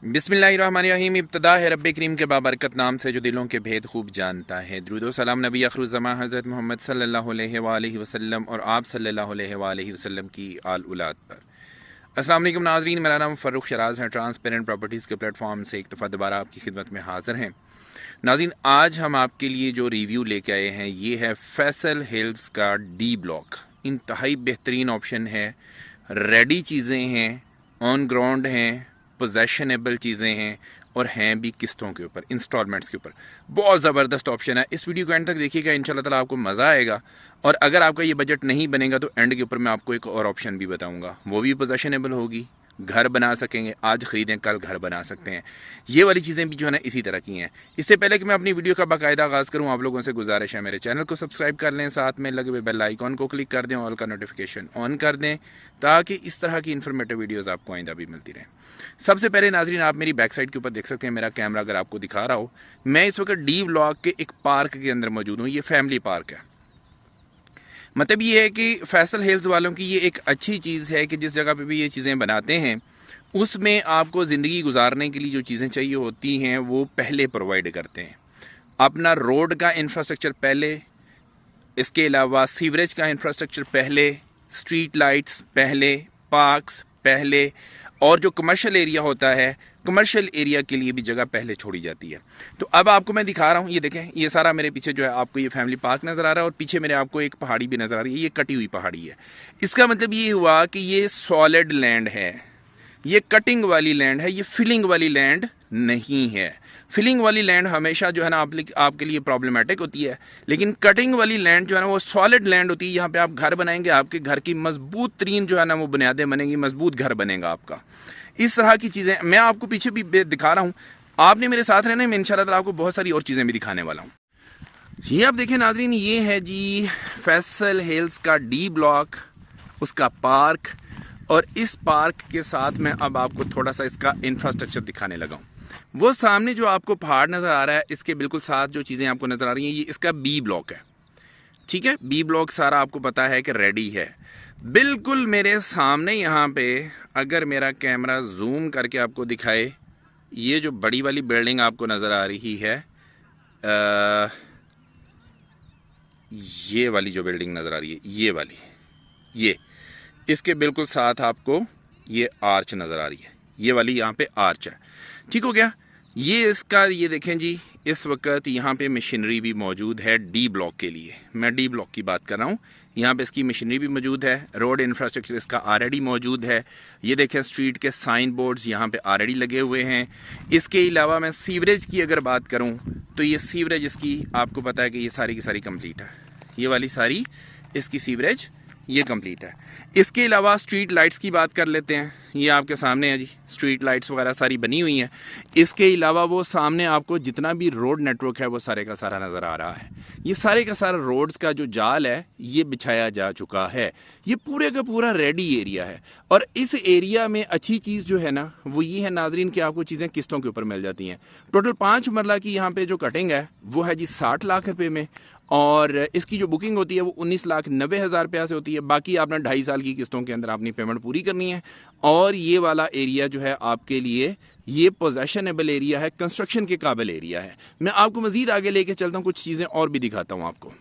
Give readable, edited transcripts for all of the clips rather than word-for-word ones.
बिस्मिल्लाहिर्रहमानिर्रहीम। इब्तिदा है रब्बे करीम के बाबरकत नाम से जो दिलों के भेद खूब जानता है। दुरूद सलाम नबी अखरुज़्ज़मा हज़रत मोहम्मद सल्लल्लाहु अलैहि वसल्लम और आप सल्लल्लाहु अलैहि वसल्लम की आल औलाद पर। अस्सलाम वालेकुम नाज़रीन, मेरा नाम फ़र्रुख शराज है। ट्रांसपेरेंट प्रॉपर्टीज़ के प्लेटफॉर्म से एक दफ़ा दोबारा आपकी खिदमत में हाज़िर हैं। नाज़रीन, आज हम आपके लिए जो रिव्यू लेके आए हैं ये है फैसल हिल्स का डी ब्लॉक। इंतहाई बेहतरीन ऑप्शन है, रेडी चीज़ें हैं, ऑन ग्राउंड हैं, पोजेशनेबल चीज़ें हैं और हैं भी किस्तों के ऊपर, इंस्टॉलमेंट्स के ऊपर। बहुत ज़बरदस्त ऑप्शन है। इस वीडियो को एंड तक देखिएगा, इंशाल्लाह ताला आपको मज़ा आएगा। और अगर आपका ये बजट नहीं बनेगा तो एंड के ऊपर मैं आपको एक और ऑप्शन भी बताऊंगा, वो भी पोजेशनेबल होगी, घर बना सकेंगे, आज ख़रीदें कल घर बना सकते हैं। ये वाली चीज़ें भी जो है ना इसी तरह की हैं। इससे पहले कि मैं अपनी वीडियो का बाकायदा आगाज़ करूँ, आप लोगों से गुजारिश है मेरे चैनल को सब्सक्राइब कर लें, साथ में लगे हुए बेल आइकॉन को क्लिक कर दें, ऑल का नोटिफिकेशन ऑन कर दें ताकि इस तरह की इन्फॉर्मेटिव वीडियोज़ आपको आइंदा भी मिलती रहें। सबसे पहले नाजरीन, आप मेरी बैक साइड के ऊपर देख सकते हैं, मेरा कैमरा अगर आपको दिखा रहा हो, मैं इस वक्त डी ब्लॉक के एक पार्क के अंदर मौजूद हूँ। ये फैमिली पार्क है। मतलब ये है कि फैसल हिल्स वालों की ये एक अच्छी चीज़ है कि जिस जगह पे भी ये चीज़ें बनाते हैं उसमें आपको ज़िंदगी गुजारने के लिए जो चीज़ें चाहिए होती हैं वो पहले प्रोवाइड करते हैं। अपना रोड का इंफ्रास्ट्रक्चर पहले, इसके अलावा सीवरेज का इंफ्रास्ट्रक्चर पहले, स्ट्रीट लाइट्स पहले, पार्क्स पहले, और जो कमर्शियल एरिया होता है, कमर्शियल एरिया के लिए भी जगह पहले छोड़ी जाती है। तो अब आपको मैं दिखा रहा हूँ, ये देखें, ये सारा मेरे पीछे जो है आपको ये फैमिली पार्क नज़र आ रहा है और पीछे मेरे आपको एक पहाड़ी भी नज़र आ रही है। ये कटी हुई पहाड़ी है। इसका मतलब ये हुआ कि ये सॉलिड लैंड है, ये कटिंग वाली लैंड है, ये फिलिंग वाली लैंड नहीं है। फिलिंग वाली लैंड हमेशा जो है ना आपके लिए प्रॉब्लमेटिक होती है, लेकिन कटिंग वाली लैंड जो है ना वो सॉलिड लैंड होती है। यहाँ पे आप घर बनाएंगे, आपके घर की मजबूत तरीन जो है ना वो बुनियादें बनेंगी, मजबूत घर बनेगा आपका। इस तरह की चीज़ें मैं आपको पीछे भी दिखा रहा हूँ। आपने मेरे साथ रहना है, मैं इंशाल्लाह ताला आपको बहुत सारी और चीज़ें भी दिखाने वाला हूँ। ये आप देखें नाजरीन, ये है जी फैसल हिल्स का डी ब्लॉक, उसका पार्क। और इस पार्क के साथ मैं अब आपको थोड़ा सा इसका इंफ्रास्ट्रक्चर दिखाने लगा हूँ। वो सामने जो आपको पहाड़ नज़र आ रहा है, इसके बिल्कुल साथ जो चीज़ें आपको नज़र आ रही हैं, ये इसका बी ब्लॉक है। ठीक है, बी ब्लॉक सारा आपको पता है कि रेडी है। बिल्कुल मेरे सामने यहाँ पे अगर मेरा कैमरा जूम करके आपको दिखाए, ये जो बड़ी वाली बिल्डिंग आपको नज़र आ रही है, ये वाली जो बिल्डिंग नज़र आ रही है, ये वाली, ये इसके बिल्कुल साथ आपको ये आर्च नज़र आ रही है, ये वाली यहाँ पे आर्च है। ठीक हो गया। ये इसका, ये देखें जी, इस वक्त यहाँ पे मशीनरी भी मौजूद है डी ब्लॉक के लिए। मैं डी ब्लॉक की बात कर रहा हूँ। यहाँ पे इसकी मशीनरी भी मौजूद है, रोड इंफ्रास्ट्रक्चर इसका ऑलरेडी मौजूद है। ये देखें, स्ट्रीट के साइन बोर्ड्स यहाँ पे ऑलरेडी लगे हुए हैं। इसके अलावा मैं सीवरेज की अगर बात करूँ तो ये सीवरेज इसकी आपको पता है कि ये सारी की सारी कंप्लीट है। ये वाली सारी इसकी सीवरेज ये कंप्लीट है। इसके अलावा स्ट्रीट लाइट्स की बात कर लेते हैं। ये आपके सामने है जी, स्ट्रीट लाइट्स वगैरह सारी बनी हुई हैं। इसके अलावा वो सामने आपको जितना भी रोड नेटवर्क है वो सारे का सारा नज़र आ रहा है। ये सारे का सारा रोड्स का जो जाल है ये बिछाया जा चुका है। ये पूरे का पूरा रेडी एरिया है। और इस एरिया में अच्छी चीज़ जो है ना वो ये है नाजरीन कि आपको चीज़ें किस्तों के ऊपर मिल जाती हैं। टोटल 5 मरला की यहाँ पे जो कटिंग है वो है जी 60 लाख रुपये में, और इसकी जो बुकिंग होती है वो 19,90,000 रुपया से होती है। बाकी आपने 2.5 साल की किस्तों के अंदर अपनी पेमेंट पूरी करनी है। और ये वाला एरिया जो है आपके लिए ये पोजेशनेबल एरिया है, कंस्ट्रक्शन के काबिल एरिया है। मैं आपको मजीद आगे लेके चलता हूँ, कुछ चीज़ें और भी दिखाता हूँ आपको।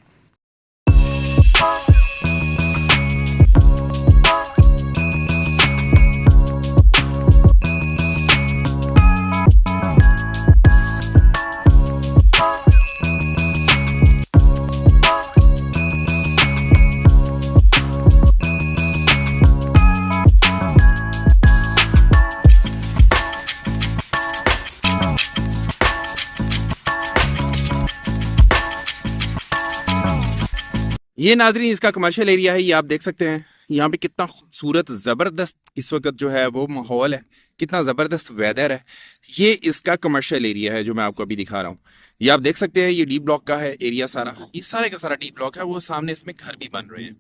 ये नाजरीन इसका कमर्शियल एरिया है। ये आप देख सकते हैं यहाँ पे कितना खूबसूरत ज़बरदस्त इस वक्त जो है वो माहौल है, कितना ज़बरदस्त वेदर है। ये इसका कमर्शियल एरिया है जो मैं आपको अभी दिखा रहा हूँ। ये आप देख सकते हैं, ये डी ब्लॉक का है एरिया सारा, ये सारे का सारा डी ब्लॉक है। वो सामने इसमें घर भी बन रहे हैं।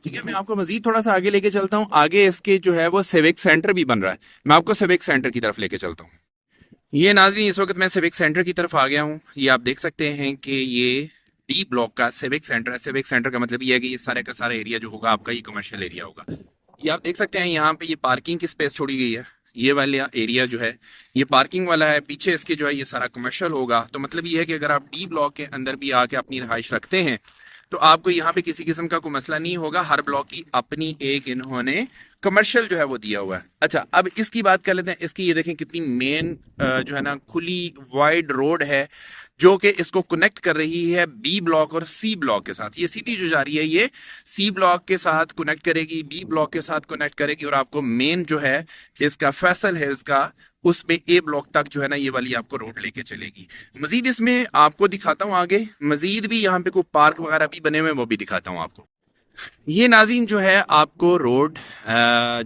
ठीक है, मैं आपको मजीद थोड़ा सा आगे लेके चलता हूँ। आगे इसके जो है वो सिविक सेंटर भी बन रहा है। मैं आपको सिविक सेंटर की तरफ लेके चलता हूँ। ये नाजरीन इस वक्त मैं सिविक सेंटर की तरफ आ गया हूँ। ये आप देख सकते हैं कि ये डी ब्लॉक का सिविक सेंटर है। सिविक सेंटर का मतलब ये है कि ये सारे का सारा एरिया जो होगा आपका ये कमर्शियल एरिया होगा। ये आप देख सकते हैं यहाँ पे ये पार्किंग की स्पेस छोड़ी गई है। ये वाला एरिया जो है ये पार्किंग वाला है, पीछे इसके जो है ये सारा कमर्शियल होगा। तो मतलब ये है कि अगर आप डी ब्लॉक के अंदर भी आके अपनी रहाइश रखते हैं तो आपको यहाँ पे किसी किस्म का कोई मसला नहीं होगा। हर ब्लॉक की अपनी एक इन्होंने कमर्शियल जो है वो दिया हुआ है। अच्छा, अब इसकी बात कर लेते हैं। इसकी ये देखें कितनी मेन जो है ना खुली वाइड रोड है जो कि इसको कनेक्ट कर रही है बी ब्लॉक और सी ब्लॉक के साथ। ये सीधी जो जा रही है ये सी ब्लॉक के साथ कनेक्ट करेगी, बी ब्लॉक के साथ कनेक्ट करेगी और आपको मेन जो है इसका फैसल हिल्स का उसमें ए ब्लॉक तक जो है ना ये वाली आपको रोड लेके चलेगी। मजीद इसमें आपको दिखाता हूँ आगे, मजीद भी यहाँ पे कोई पार्क वगैरह भी बने हुए हैं वो भी दिखाता हूँ आपको। ये नाज़रीन जो है आपको रोड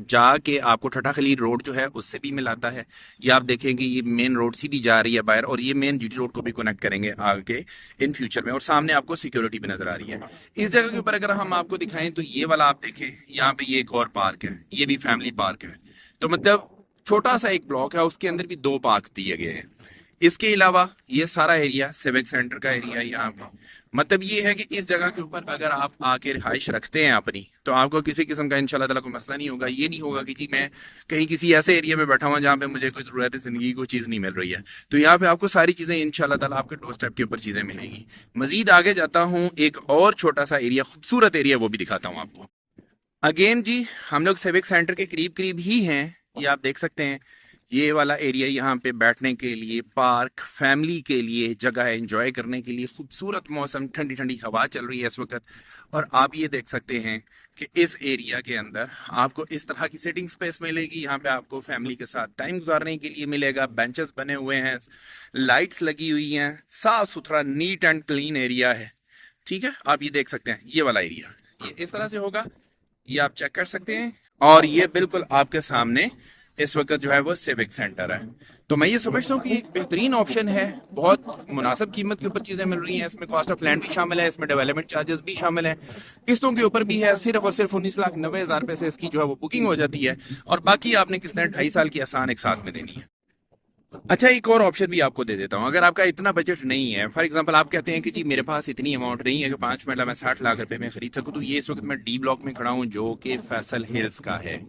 जाके आपको ठट्टा खलील रोड जो है उससे भी मिलाता है। ये आप देखेंगे ये मेन रोड सीधी जा रही है बाहर और ये मेन जीटी रोड को भी कनेक्ट करेंगे आगे इन फ्यूचर में। और सामने आपको सिक्योरिटी भी नजर आ रही है। इस जगह के ऊपर अगर हम आपको दिखाएं तो ये वाला आप देखें, यहाँ पे ये एक और पार्क है, ये भी फैमिली पार्क है। तो मतलब छोटा सा एक ब्लॉक है, उसके अंदर भी 2 पार्क दिए गए हैं। इसके अलावा ये सारा एरिया सिविक सेंटर का एरिया है यहाँ पे। मतलब ये है कि इस जगह के ऊपर अगर आप आके रिहाइश रखते हैं अपनी तो आपको किसी किस्म का इंशाल्लाह ताला कोई मसला नहीं होगा। ये नहीं होगा कि जी मैं कहीं किसी ऐसे एरिया में बैठा हुआ जहाँ पे मुझे कोई ज़रूरत है ज़िंदगी को चीज़ नहीं मिल रही है। तो यहाँ पे आपको सारी चीज़ें इंशाल्लाह ताला आपके डोर स्टेप के ऊपर चीज़ें मिलेंगी। मजीद आगे जाता हूँ, एक और छोटा सा एरिया, खूबसूरत एरिया, वो भी दिखाता हूँ आपको। अगेन जी हम लोग सिविक सेंटर के करीब करीब ही हैं। ये आप देख सकते हैं ये वाला एरिया, यहाँ पे बैठने के लिए पार्क, फैमिली के लिए जगह है, एंजॉय करने के लिए। खूबसूरत मौसम, ठंडी ठंडी हवा चल रही है इस वक्त। और आप ये देख सकते हैं कि इस एरिया के अंदर आपको इस तरह की सिटिंग स्पेस मिलेगी। यहाँ पे आपको फैमिली के साथ टाइम गुजारने के लिए मिलेगा। बेंचेस बने हुए हैं, लाइट्स लगी हुई हैं, साफ सुथरा नीट एंड क्लीन एरिया है। ठीक है, आप ये देख सकते हैं ये वाला एरिया ये इस तरह से होगा, ये आप चेक कर सकते हैं। और ये बिल्कुल आपके सामने इस वक्त जो है वो सिविक सेंटर है। तो मैं ये समझता हूँ कि एक बेहतरीन ऑप्शन है, बहुत मुनासिब कीमत के ऊपर चीजें मिल रही हैं। इसमें कॉस्ट ऑफ लैंड भी शामिल है, इसमें डेवलपमेंट चार्जेस भी शामिल है, किस्तों के ऊपर भी है। सिर्फ और सिर्फ 19,90,000 रुपए से इसकी जो है वो बुकिंग हो जाती है और बाकी आपने किस्तें 2.5 साल की आसान एक साथ में देनी है। अच्छा, एक और ऑप्शन भी आपको दे देता हूँ। अगर आपका इतना बजट नहीं है, फॉर एग्जांपल आप कहते हैं कि जी मेरे पास इतनी अमाउंट नहीं है कि 5 मरला मैं 60 लाख रुपए में खरीद सकूँ, तो ये इस वक्त मैं डी ब्लॉक में खड़ा हूँ जो कि फैसल हिल्स का है।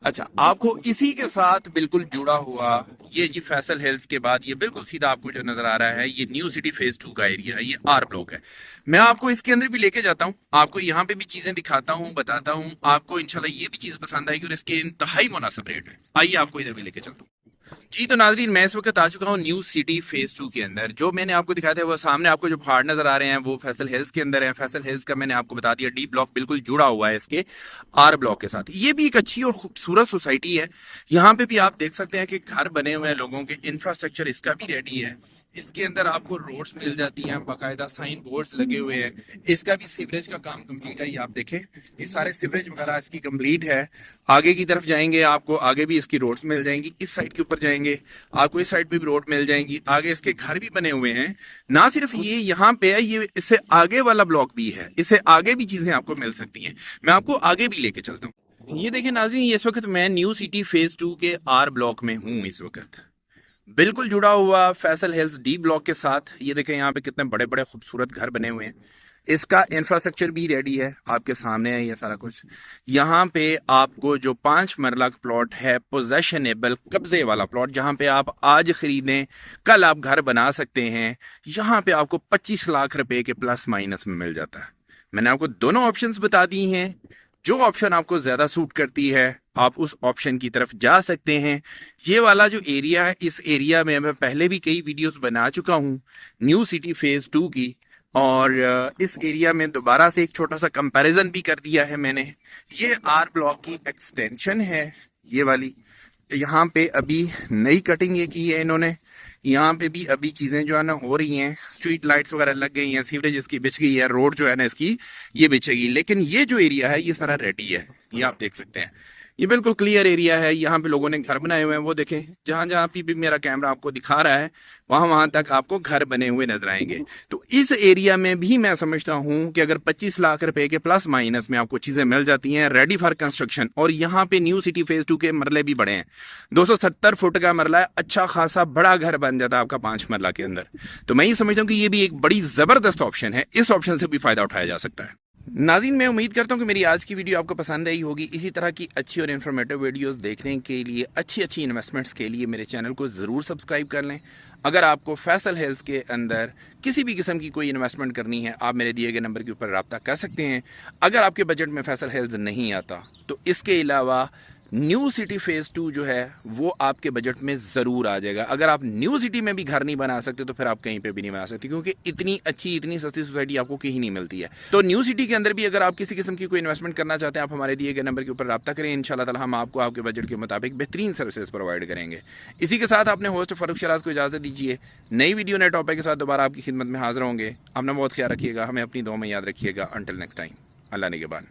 अच्छा, आपको इसी के साथ बिल्कुल जुड़ा हुआ ये जी फैसल हिल्स के बाद ये बिल्कुल सीधा आपको जो नजर आ रहा है ये न्यू सिटी फेज 2 का एरिया है, ये आर ब्लॉक है। मैं आपको इसके अंदर भी लेके जाता हूँ, आपको यहाँ पे भी चीजें दिखाता हूँ, बताता हूँ। आपको इंशाल्लाह ये भी चीज पसंद आएगी और इसके इंतहाई मुनासिब रेट है। आइए आपको इधर भी लेके चलता हूँ। जी तो नाजरीन मैं इस वक्त आ चुका हूँ न्यू सिटी फेज 2 के अंदर। जो मैंने आपको दिखाया था वो सामने आपको जो पहाड़ नजर आ रहे हैं वो फैसल हिल्स के अंदर है। फैसल हिल्स का मैंने आपको बता दिया डी ब्लॉक बिल्कुल जुड़ा हुआ है इसके आर ब्लॉक के साथ। ये भी एक अच्छी और खूबसूरत सोसाइटी है। यहाँ पे भी आप देख सकते हैं कि घर बने हुए हैं लोगों के, इंफ्रास्ट्रक्चर इसका भी रेडी है। इसके अंदर आपको रोड्स मिल जाती हैं, बाकायदा साइन बोर्ड्स लगे हुए हैं। इसका भी सीवरेज का काम कंप्लीट है। ये आप देखें ये सारे सीवरेज वगैरह इसकी कंप्लीट है। आगे की तरफ जाएंगे आपको आगे भी इसकी रोड्स मिल जाएंगी। इस साइड के ऊपर जाएंगे आपको इस साइड पे भी रोड मिल जाएंगी। आगे इसके घर भी बने हुए हैं। ना सिर्फ ये यहाँ पे है, ये इससे आगे वाला ब्लॉक भी है, इससे आगे भी चीजें आपको मिल सकती हैं। मैं आपको आगे भी लेके चलता हूँ। ये देखें नाज़रीन, इस वक्त मैं न्यू सिटी फेज 2 के आर ब्लॉक में हूँ। इस वक्त बिल्कुल जुड़ा हुआ फैसल हिल्स डी ब्लॉक के साथ। ये देखें यहाँ पे कितने बड़े बड़े खूबसूरत घर बने हुए हैं। इसका इंफ्रास्ट्रक्चर भी रेडी है, आपके सामने है ये सारा कुछ। यहाँ पे आपको जो 5 मरला प्लॉट है, पोजेशनेबल कब्जे वाला प्लॉट, जहाँ पे आप आज खरीदें कल आप घर बना सकते हैं, यहाँ पे आपको 25 लाख रुपए के प्लस माइनस में मिल जाता है। मैंने आपको दोनों ऑप्शंस बता दी हैं। जो ऑप्शन आपको ज्यादा सूट करती है आप उस ऑप्शन की तरफ जा सकते हैं। ये वाला जो एरिया है, इस एरिया में मैं पहले भी कई वीडियोस बना चुका हूँ न्यू सिटी फेज 2 की, और इस एरिया में दोबारा से एक छोटा सा कंपैरिजन भी कर दिया है मैंने। ये आर ब्लॉक की एक्सटेंशन है ये वाली। यहाँ पे अभी नई कटिंग ये की है इन्होंने। यहाँ पे भी अभी चीजें जो है ना हो रही हैं, स्ट्रीट लाइट्स वगैरह लग गई हैं, सीवरेज इसकी बिछ गई है, रोड जो है ना इसकी ये बिछेगी। लेकिन ये जो एरिया है ये सारा रेडी है। ये आप देख सकते हैं ये बिल्कुल क्लियर एरिया है। यहाँ पे लोगों ने घर बनाए हुए हैं, वो देखें जहां जहां भी मेरा कैमरा आपको दिखा रहा है वहां तक आपको घर बने हुए नजर आएंगे। तो इस एरिया में भी मैं समझता हूं कि अगर 25 लाख रुपए के प्लस माइनस में आपको चीजें मिल जाती हैं रेडी फॉर कंस्ट्रक्शन। और यहाँ पे न्यू सिटी फेज 2 के मरले भी बड़े हैं, 270 फुट का मरला है, अच्छा खासा बड़ा घर बन जाता है आपका 5 मरला के अंदर। तो मैं ये समझता हूँ कि ये भी एक बड़ी जबरदस्त ऑप्शन है, इस ऑप्शन से भी फायदा उठाया जा सकता है। नाज़रीन, मैं उम्मीद करता हूँ कि मेरी आज की वीडियो आपको पसंद आई होगी। इसी तरह की अच्छी और इन्फॉर्मेटिव वीडियोस देखने के लिए, अच्छी इन्वेस्टमेंट्स के लिए मेरे चैनल को ज़रूर सब्सक्राइब कर लें। अगर आपको फैसल हेल्थ के अंदर किसी भी किस्म की कोई इन्वेस्टमेंट करनी है, आप मेरे दिए गए नंबर के ऊपर रब्ता कर सकते हैं। अगर आपके बजट में फैसल हेल्थ नहीं आता तो इसके अलावा न्यू सिटी फेज़ 2 जो है वो आपके बजट में ज़रूर आ जाएगा। अगर आप न्यू सिटी में भी घर नहीं बना सकते तो फिर आप कहीं पे भी नहीं बना सकते, क्योंकि इतनी अच्छी इतनी सस्ती सोसाइटी आपको कहीं नहीं मिलती है। तो न्यू सिटी के अंदर भी अगर आप किसी किस्म की कोई इन्वेस्टमेंट करना चाहते हैं, आप हमारे दिए गए नंबर के ऊपर रब्ता करें। इंशाल्लाह ताला हम आपको आपके बजट के मुताबिक बेहतरीन सर्विसेज प्रोवाइड करेंगे। इसी के साथ अपने होस्ट फारूक शराज को इजाज़त दीजिए। नई वीडियो नए टॉपिक के साथ दोबारा आपकी खिदमत में हाजिर होंगे। अपना बहुत ख्याल रखिएगा, हमें अपनी दुआ में याद रखिएगा। अंटिल नेक्स्ट टाइम, अल्लाह निगहबान।